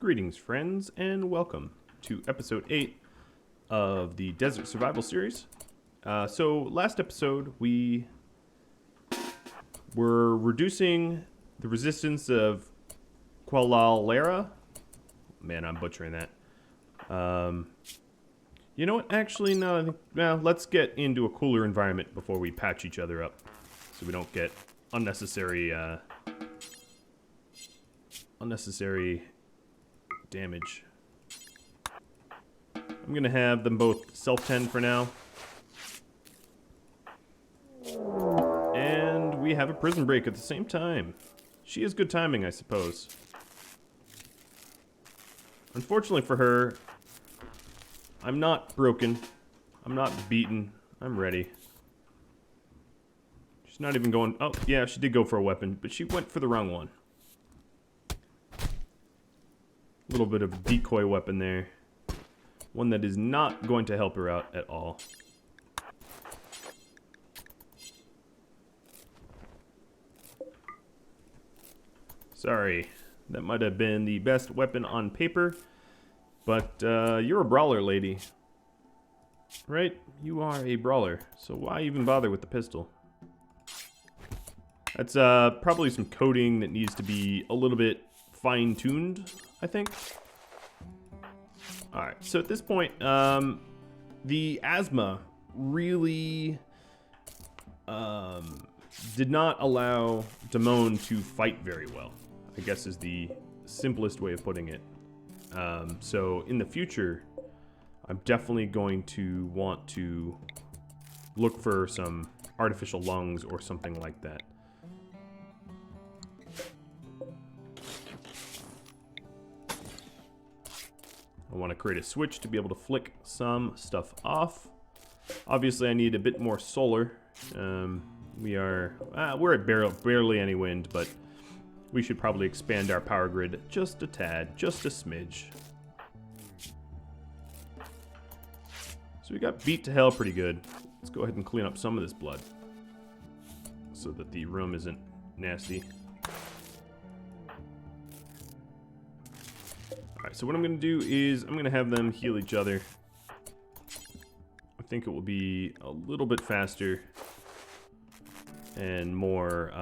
Greetings, friends, and welcome to episode 8 of the Desert Survival series. So last episode, we were reducing the resistance of Qualalera. Man, I'm butchering that. You know what? Actually, no. Let's get into a cooler environment before we patch each other up, so we don't get unnecessary damage. I'm gonna have them both self-tend for now. And we have a prison break at the same time. She has good timing, I suppose. Unfortunately for her, I'm not broken. I'm not beaten. I'm ready. She's not even going... Oh, yeah, she did go for a weapon, but she went for the wrong one. A little bit of a decoy weapon there. One that is not going to help her out at all. Sorry, that might have been the best weapon on paper, but you're a brawler, lady. Right? You are a brawler, so why even bother with the pistol? That's probably some coding that needs to be a little bit fine-tuned, I think. Alright, so at this point, the asthma really did not allow Damone to fight very well, I guess is the simplest way of putting it. So in the future, I'm definitely going to want to look for some artificial lungs or something like that. I want to create a switch to be able to flick some stuff off. Obviously, I need a bit more solar. We're at barely any wind, but we should probably expand our power grid just a tad, just a smidge. So we got beat to hell pretty good. Let's go ahead and clean up some of this blood so that the room isn't nasty. Alright, so what I'm going to do is I'm going to have them heal each other. I think it will be a little bit faster and more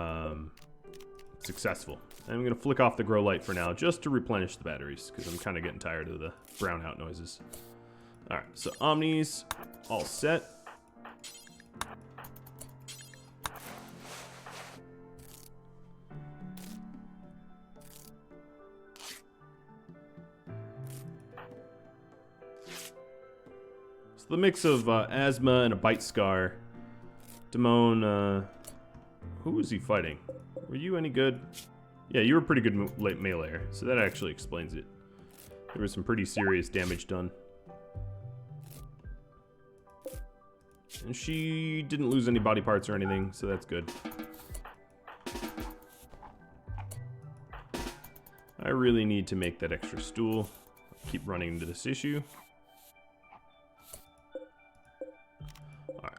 successful. I'm going to flick off the grow light for now just to replenish the batteries because I'm kind of getting tired of the brownout noises. Alright, so Omni's all set. The mix of asthma and a bite scar. Damone, who was he fighting? Were you any good? Yeah, you were pretty good meleeer, so that actually explains it. There was some pretty serious damage done. And she didn't lose any body parts or anything, so that's good. I really need to make that extra stool. I keep running into this issue.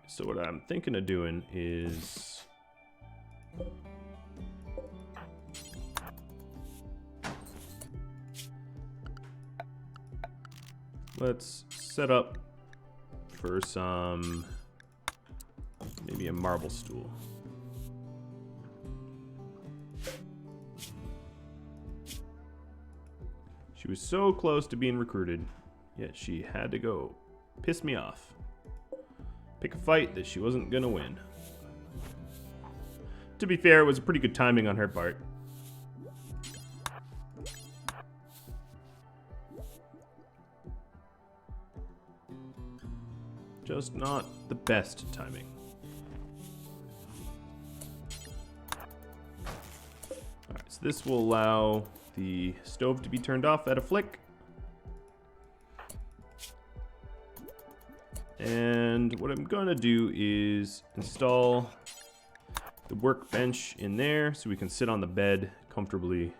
So what I'm thinking of doing is let's set up for some, maybe a marble stool. She was so close to being recruited, yet she had to go. Piss me off. Pick a fight that she wasn't gonna win. To be fair, it was a pretty good timing on her part. Just not the best timing. Alright, so this will allow the stove to be turned off at a flick. And what I'm gonna do is install the workbench in there so we can sit on the bed comfortably.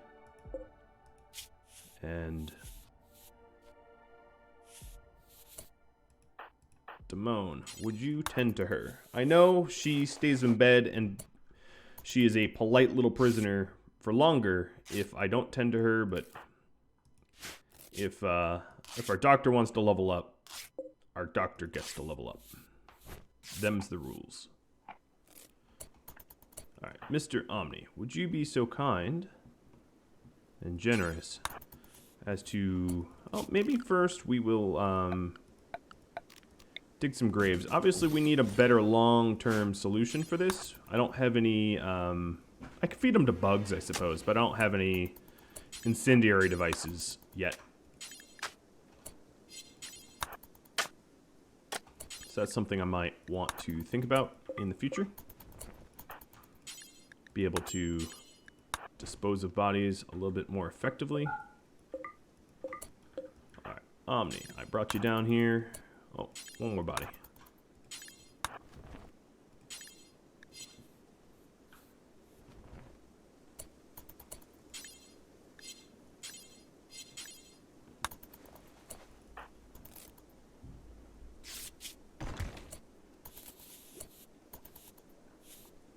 And Damone, would you tend to her? I know she stays in bed and she is a polite little prisoner for longer if I don't tend to her, but if our doctor wants to level up, our doctor gets to level up. Them's the rules. All right, Mr. Omni, would you be so kind and generous as to... Oh, maybe first we will dig some graves. Obviously, we need a better long-term solution for this. I don't have any... I could feed them to bugs, I suppose, but I don't have any incendiary devices yet. So that's something I might want to think about in the future. Be able to dispose of bodies a little bit more effectively. Alright, Omni, I brought you down here. Oh, one more body.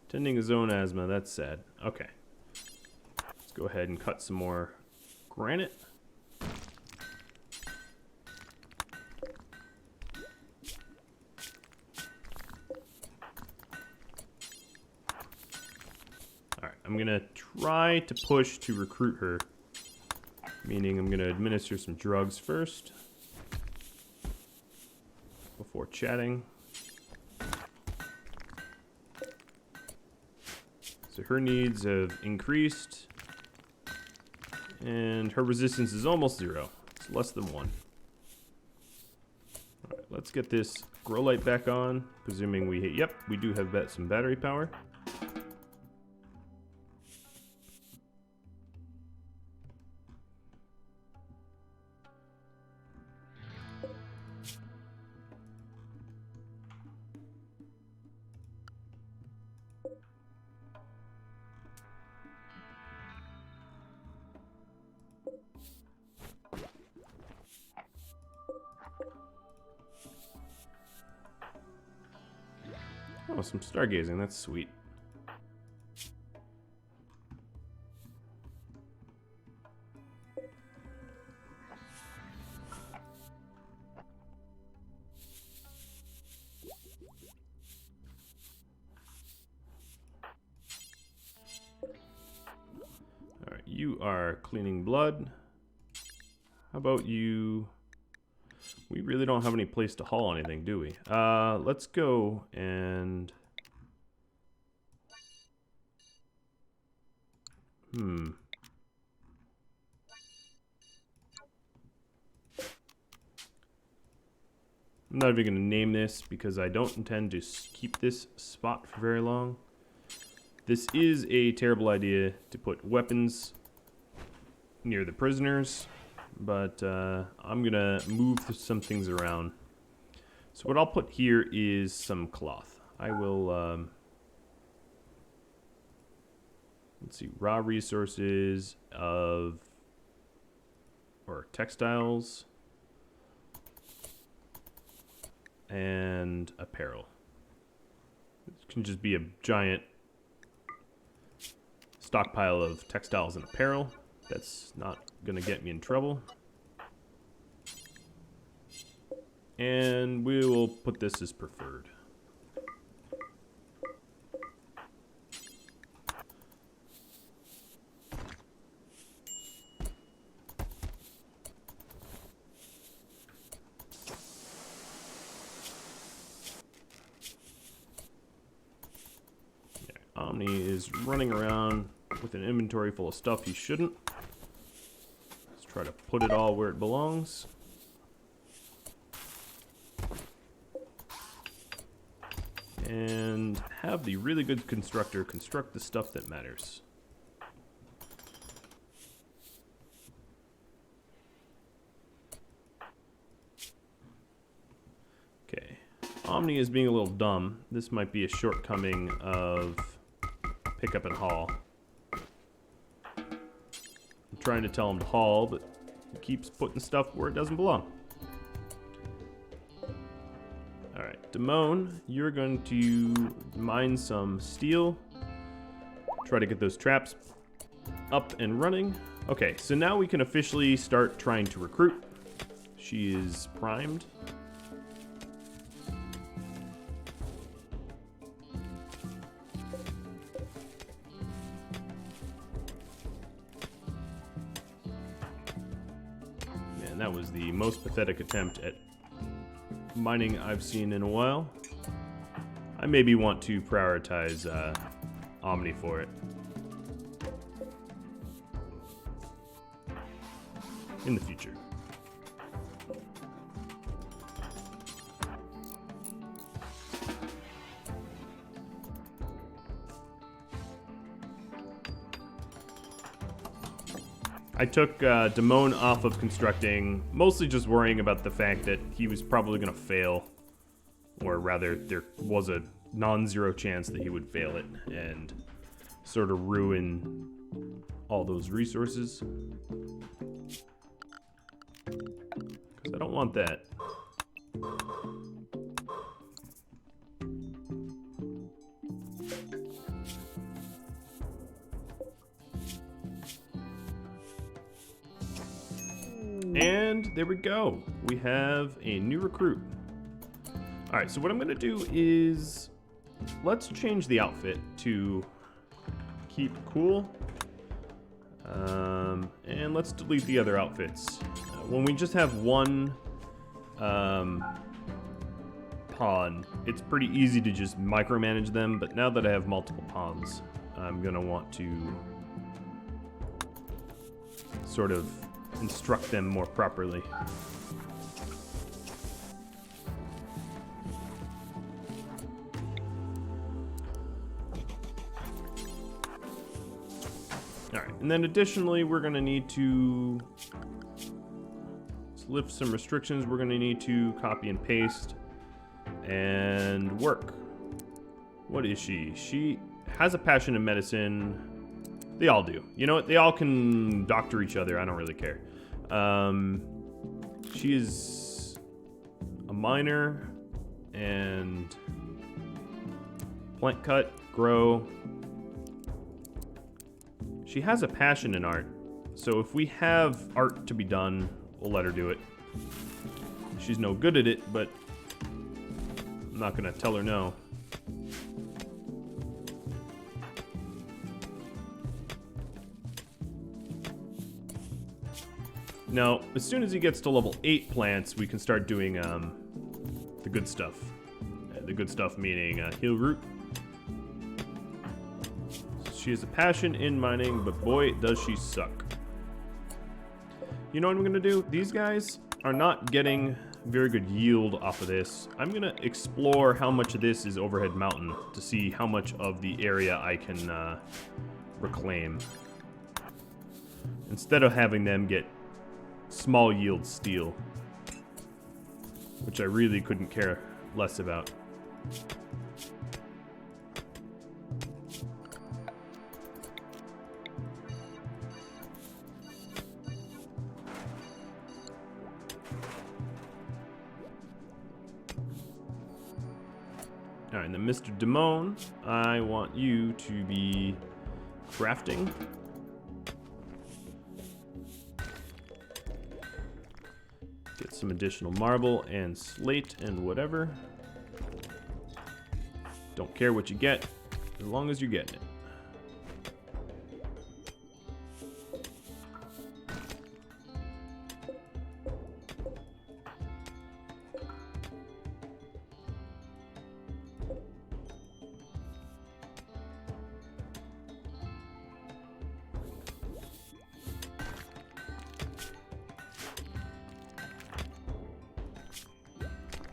Tending his own asthma, that's sad. Okay. Let's go ahead and cut some more granite. Alright, I'm gonna try to push to recruit her. Meaning I'm gonna administer some drugs first. Before chatting. So her needs have increased, and her resistance is almost 0. It's less than 1. All right, let's get this grow light back on, presuming we hit. Yep, we do have some battery power. Oh, some stargazing, that's sweet. Alright, you are cleaning blood. How about you... We really don't have any place to haul anything, do we? Let's go and... I'm not even going to name this because I don't intend to keep this spot for very long. This is a terrible idea to put weapons near the prisoners. But I'm gonna move some things around. So what I'll put here is some cloth. I will, let's see, raw resources or textiles and apparel. It can just be a giant stockpile of textiles and apparel. That's not gonna get me in trouble. And we will put this as preferred. Yeah, Omni is running around with an inventory full of stuff he shouldn't. Try to put it all where it belongs. And have the really good constructor construct the stuff that matters. Okay. Omni is being a little dumb. This might be a shortcoming of pickup and haul. Trying to tell him to haul, but he keeps putting stuff where it doesn't belong. Alright, Damone, you're going to mine some steel. Try to get those traps up and running. Okay, so now we can officially start trying to recruit. She is primed. Man, that was the most pathetic attempt at mining I've seen in a while. I maybe want to prioritize Omni for it. In the future. I took Damone off of constructing, mostly just worrying about the fact that he was probably going to fail. Or rather, there was a non-zero chance that he would fail it and sort of ruin all those resources. Because I don't want that. And there we go. We have a new recruit. Alright, so what I'm going to do is... let's change the outfit to keep cool. And let's delete the other outfits. When we just have one pawn, it's pretty easy to just micromanage them, but now that I have multiple pawns, I'm going to want to sort of instruct them more properly. Alright, and then additionally, we're going to need to lift some restrictions. We're going to need to copy and paste and work. What is she? She has a passion in medicine. They all do. You know what? They all can doctor each other. I don't really care. She is a miner and plant cut, grow. She has a passion in art. So if we have art to be done, we'll let her do it. She's no good at it, but I'm not gonna tell her no. Now, as soon as he gets to level 8 plants, we can start doing the good stuff. The good stuff meaning heal root. She has a passion in mining, but boy, does she suck. You know what I'm gonna do? These guys are not getting very good yield off of this. I'm gonna explore how much of this is overhead mountain to see how much of the area I can reclaim. Instead of having them get small yield steel, which I really couldn't care less about. Alright, and then Mr. Damone, I want you to be crafting. Get some additional marble and slate and whatever. Don't care what you get, as long as you're getting it.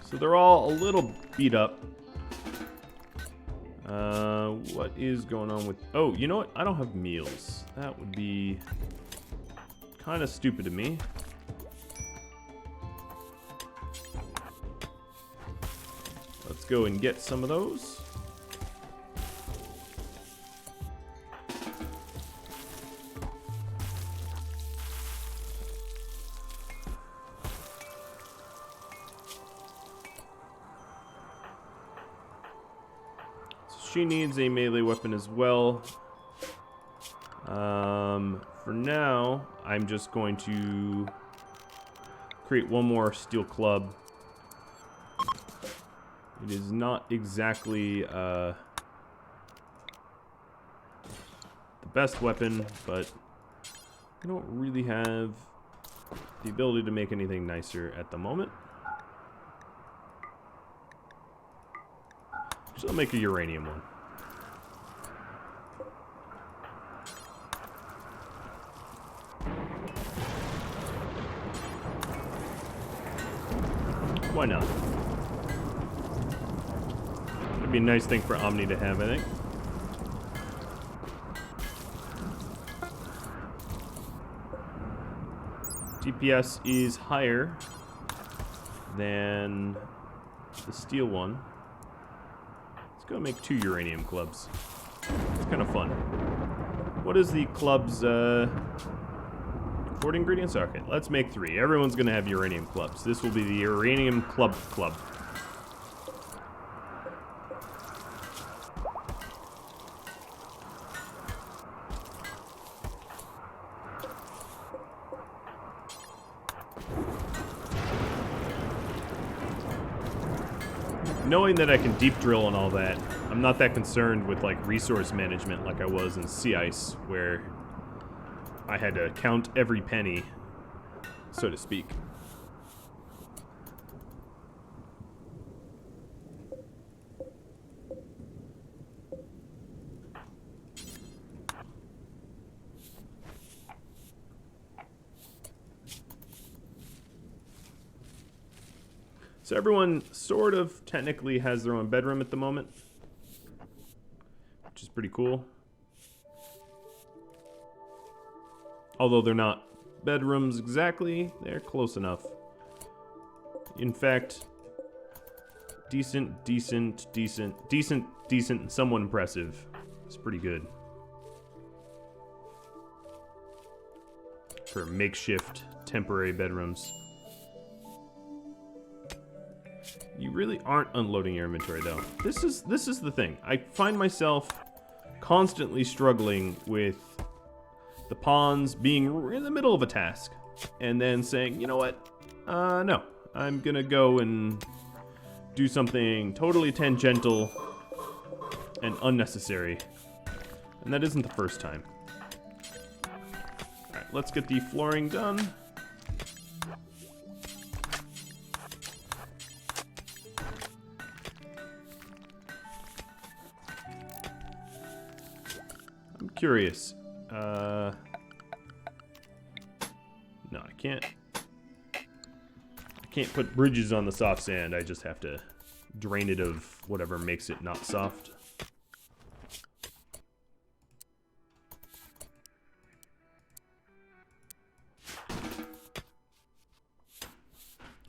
So they're all a little beat up. What is going on with... oh, you know what? I don't have meals. That would be kind of stupid of me. Let's go and get some of those. She needs a melee weapon as well. For now, I'm just going to create one more steel club. It is not exactly the best weapon, but I don't really have the ability to make anything nicer at the moment. So I'll make a uranium one. Why not? That'd be a nice thing for Omni to have, I think. DPS is higher than the steel one. Let's go make 2 uranium clubs. It's kind of fun. What is the club's import ingredients? Okay, let's make 3. Everyone's gonna have uranium clubs. This will be the uranium club. Knowing that I can deep drill and all that, I'm not that concerned with like resource management like I was in Sea Ice, where I had to count every penny, so to speak. So everyone sort of technically has their own bedroom at the moment, which is pretty cool. Although they're not bedrooms exactly, they're close enough. In fact, decent, and somewhat impressive. It's pretty good. For makeshift, temporary bedrooms. You really aren't unloading your inventory, though. This is the thing. I find myself constantly struggling with the pawns being in the middle of a task and then saying, you know what? No. I'm gonna go and do something totally tangential and unnecessary. And that isn't the first time. Alright, let's get the flooring done. Curious. No, I can't put bridges on the soft sand. I just have to drain it of whatever makes it not soft.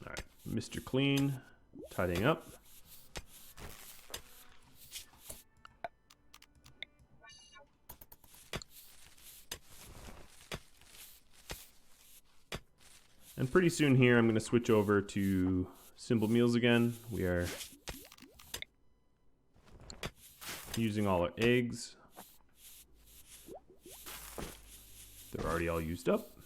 Alright, Mr. Clean, tidying up. And pretty soon here, I'm going to switch over to simple meals again. We are using all our eggs. They're already all used up.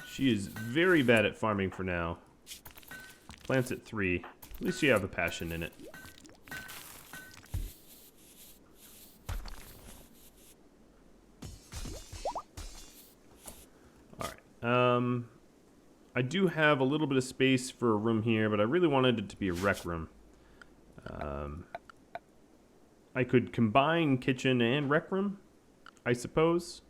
She is very bad at farming for now. Plants at 3. At least you have a passion in it. I do have a little bit of space for a room here, but I really wanted it to be a rec room. I could combine kitchen and rec room, I suppose.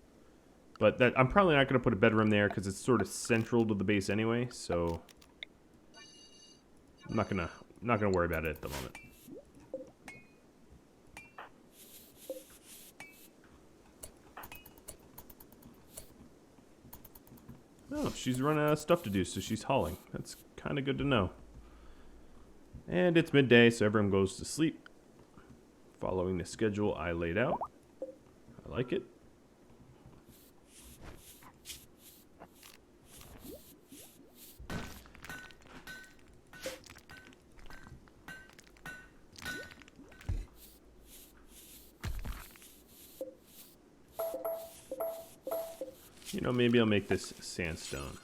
But that I'm probably not going to put a bedroom there because it's sort of central to the base anyway, so I'm not gonna worry about it at the moment. Oh, she's running out of stuff to do, so she's hauling. That's kind of good to know. And it's midday, so everyone goes to sleep. Following the schedule I laid out. I like it. You know, maybe I'll make this sandstone.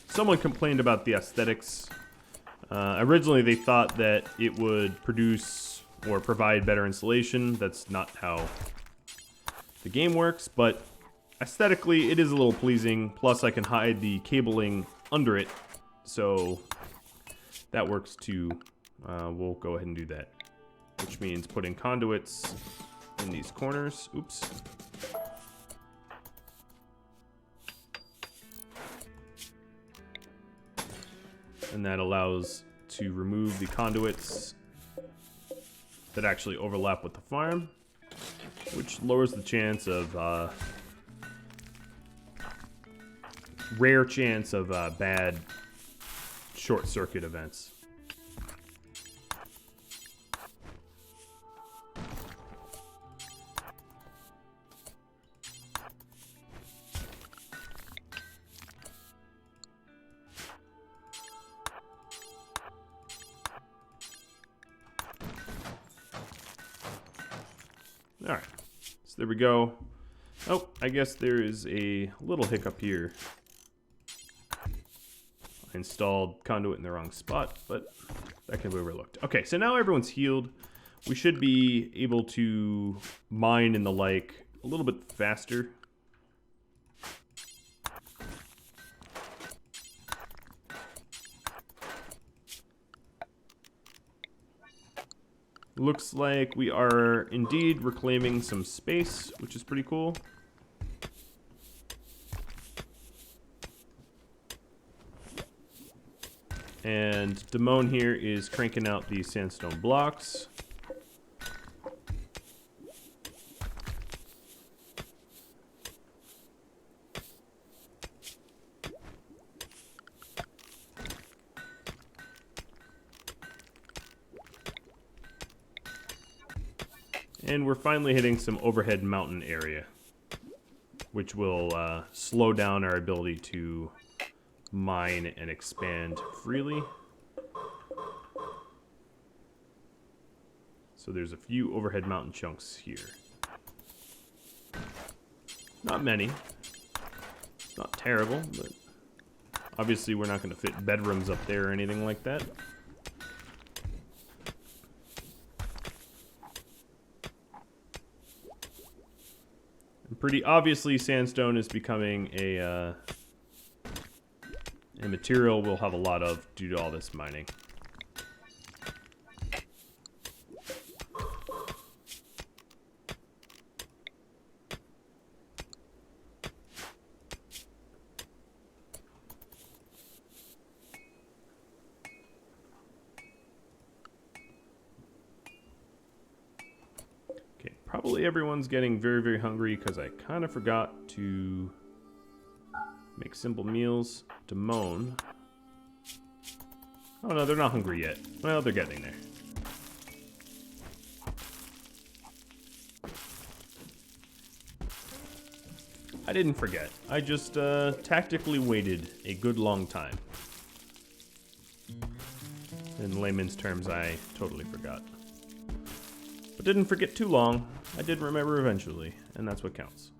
Someone complained about the aesthetics. Originally, they thought that it would produce or provide better insulation. That's not how the game works, but aesthetically, it is a little pleasing. Plus, I can hide the cabling under it, so that works too. We'll go ahead and do that, which means putting conduits in these corners. Oops. And that allows to remove the conduits that actually overlap with the farm, which lowers the chance of rare chance of bad short circuit events. Alright, so there we go. Oh, I guess there is a little hiccup here. I installed conduit in the wrong spot, but that can be overlooked. Okay, so now everyone's healed. We should be able to mine and the like a little bit faster. Looks like we are indeed reclaiming some space, which is pretty cool. And Damone here is cranking out the sandstone blocks. And we're finally hitting some overhead mountain area, which will slow down our ability to mine and expand freely. So there's a few overhead mountain chunks here. Not many. It's not terrible, but obviously we're not going to fit bedrooms up there or anything like that. And pretty obviously sandstone is becoming a material we'll have a lot of due to all this mining. Okay, probably everyone's getting very, very hungry because I kind of forgot to make simple meals. Damone. Oh no, they're not hungry yet. Well, they're getting there. I didn't forget. I just tactically waited a good long time. In layman's terms, I totally forgot. But didn't forget too long. I did remember eventually, and that's what counts.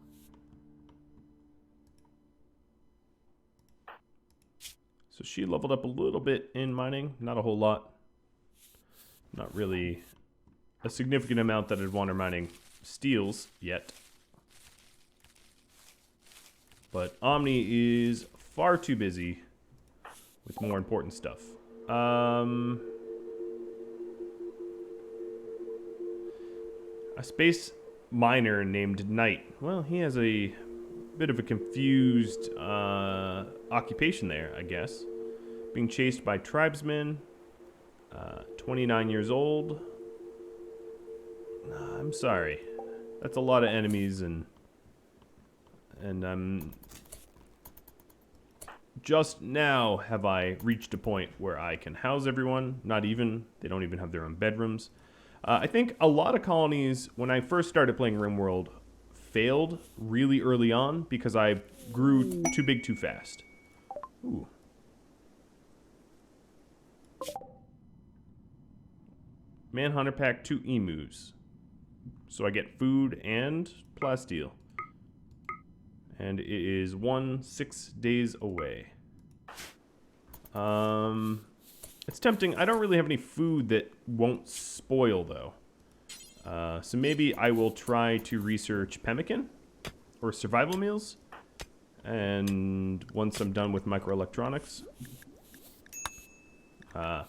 So she leveled up a little bit in mining, not a whole lot. Not really a significant amount that I'd want her mining steels yet. But Omni is far too busy with more important stuff. A space miner named Knight. Well, he has a bit of a confused occupation there, I guess. Being chased by tribesmen, 29 years old. I'm sorry. That's a lot of enemies, and I'm just now have I reached a point where I can house everyone. Not even. They don't even have their own bedrooms. I think a lot of colonies, when I first started playing RimWorld, failed really early on because I grew too big too fast. Ooh. Manhunter pack 2 emus. So I get food and plasteel. And it is 6 days away. It's tempting. I don't really have any food that won't spoil, though. So maybe I will try to research pemmican or survival meals. And once I'm done with microelectronics,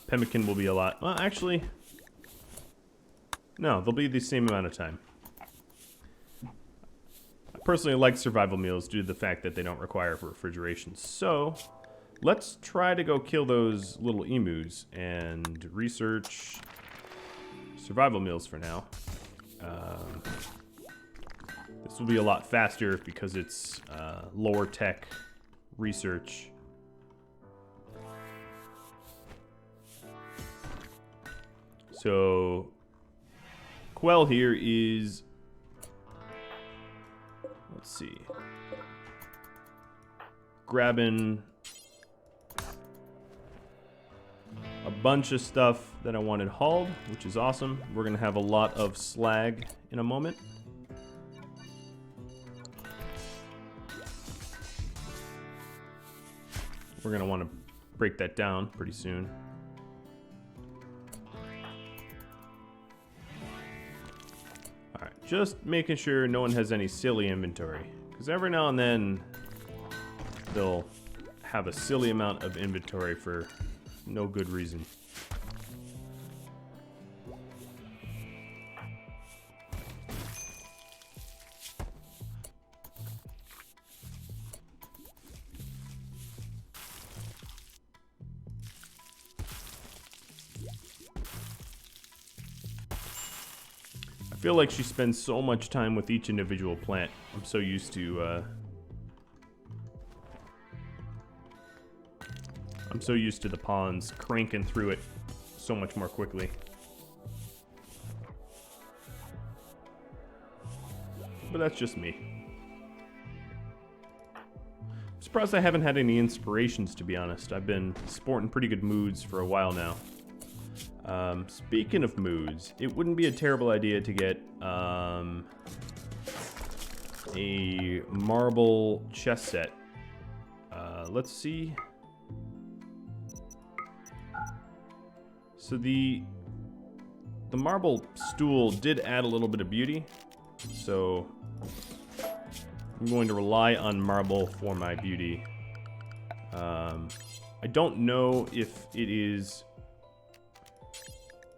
pemmican will be a lot. Well, actually, no, they'll be the same amount of time. I personally like survival meals due to the fact that they don't require refrigeration. So let's try to go kill those little emus and research survival meals for now. This will be a lot faster because it's lower tech research. So Quell here is, let's see, grabbing a bunch of stuff that I wanted hauled, which is awesome. We're gonna have a lot of slag in a moment. We're gonna want to break that down pretty soon. Alright, just making sure no one has any silly inventory. Because every now and then, they'll have a silly amount of inventory for no good reason. I feel like she spends so much time with each individual plant. I'm so used to the ponds cranking through it so much more quickly. But that's just me. I'm surprised I haven't had any inspirations, to be honest. I've been sporting pretty good moods for a while now. Speaking of moods, it wouldn't be a terrible idea to get a marble chess set. Let's see. So the marble stool did add a little bit of beauty, so I'm going to rely on marble for my beauty. I don't know if it is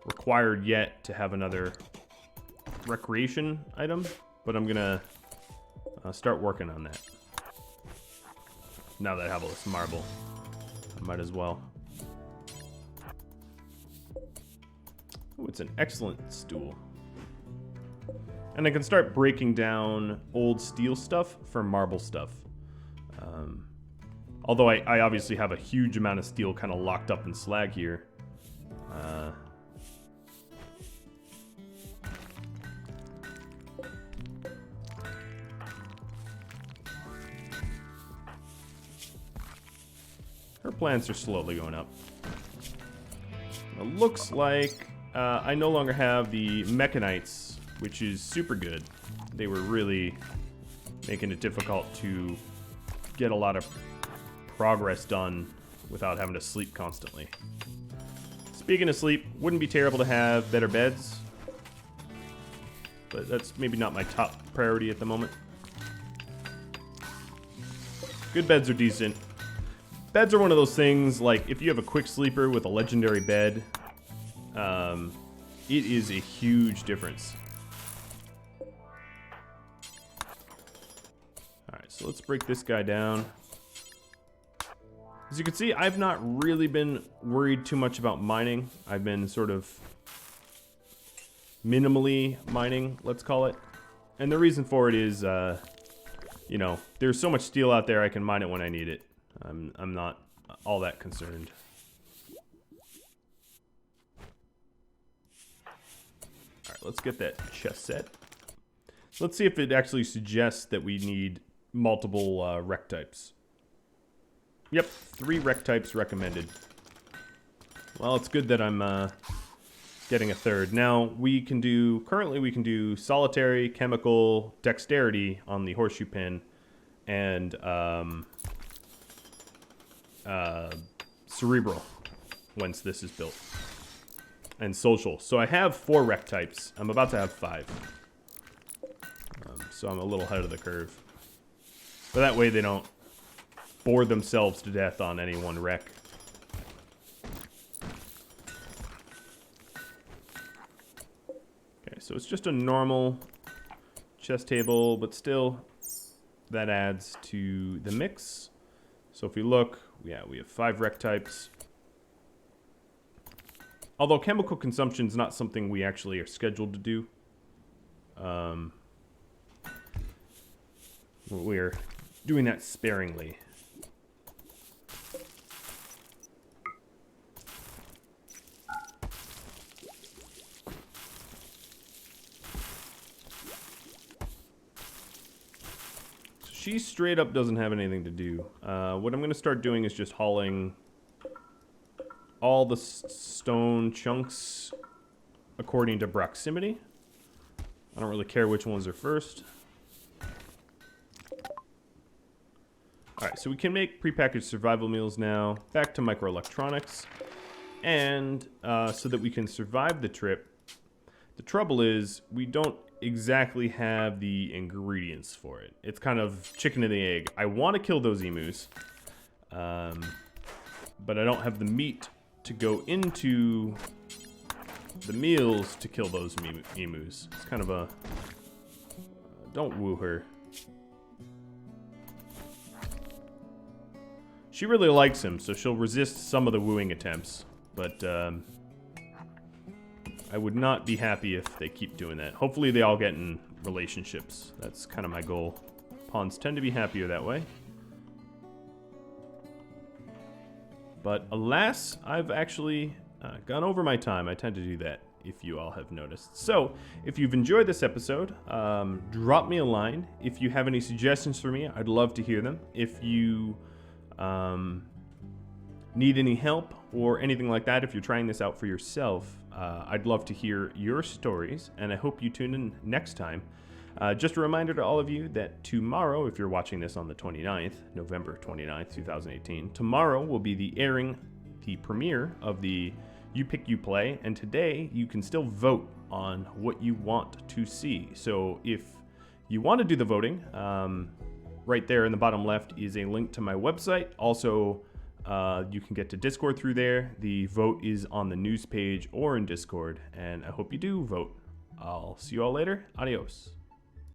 required yet to have another recreation item, but I'm gonna start working on that. Now that I have all this marble, I might as well. Oh, it's an excellent stool. And I can start breaking down old steel stuff for marble stuff. Although I obviously have a huge amount of steel kind of locked up in slag here. Her plants are slowly going up. It looks like I no longer have the mechanites, which is super good. They were really making it difficult to get a lot of progress done without having to sleep constantly. Speaking of sleep, wouldn't be terrible to have better beds, but that's maybe not my top priority at the moment. Good beds are decent. Beds are one of those things, like, if you have a quick sleeper with a legendary bed, it is a huge difference. Alright, so let's break this guy down. As you can see, I've not really been worried too much about mining. I've been sort of minimally mining, let's call it. And the reason for it is, you know, there's so much steel out there, I can mine it when I need it. I'm not all that concerned. Alright, let's get that chest set. Let's see if it actually suggests that we need multiple rec types. Yep, 3 rec types recommended. Well, it's good that I'm getting a third. Now currently we can do solitary, chemical, dexterity on the horseshoe pin, and cerebral once this is built, and social. So I have 4 rec types. I'm about to have 5. So I'm a little ahead of the curve. But that way they don't bore themselves to death on any one rec. Okay, so it's just a normal chess table, but still that adds to the mix. So if we look, yeah, we have 5 rec types. Although chemical consumption is not something we actually are scheduled to do. We're doing that sparingly. She straight up doesn't have anything to do. What I'm going to start doing is just hauling all the stone chunks according to proximity. I don't really care which ones are first. Alright, so we can make prepackaged survival meals now. Back to microelectronics. And so that we can survive the trip. The trouble is, we don't exactly have the ingredients for it. It's kind of chicken and the egg. I want to kill those emus. But I don't have the meat to go into the meals to kill those emus. It's kind of a... don't woo her. She really likes him, so she'll resist some of the wooing attempts. But I would not be happy if they keep doing that. Hopefully they all get in relationships. That's kind of my goal. Pawns tend to be happier that way. But alas, I've actually gone over my time. I tend to do that, if you all have noticed. So, if you've enjoyed this episode, drop me a line. If you have any suggestions for me, I'd love to hear them. If you need any help or anything like that, if you're trying this out for yourself, I'd love to hear your stories, and I hope you tune in next time. Just a reminder to all of you that tomorrow, if you're watching this on the 29th, November 29th, 2018, tomorrow will be the premiere of the You Pick, You Play, and today you can still vote on what you want to see. So if you want to do the voting, right there in the bottom left is a link to my website. Also, you can get to Discord through there. The vote is on the news page or in Discord, and I hope you do vote. I'll see you all later. Adios.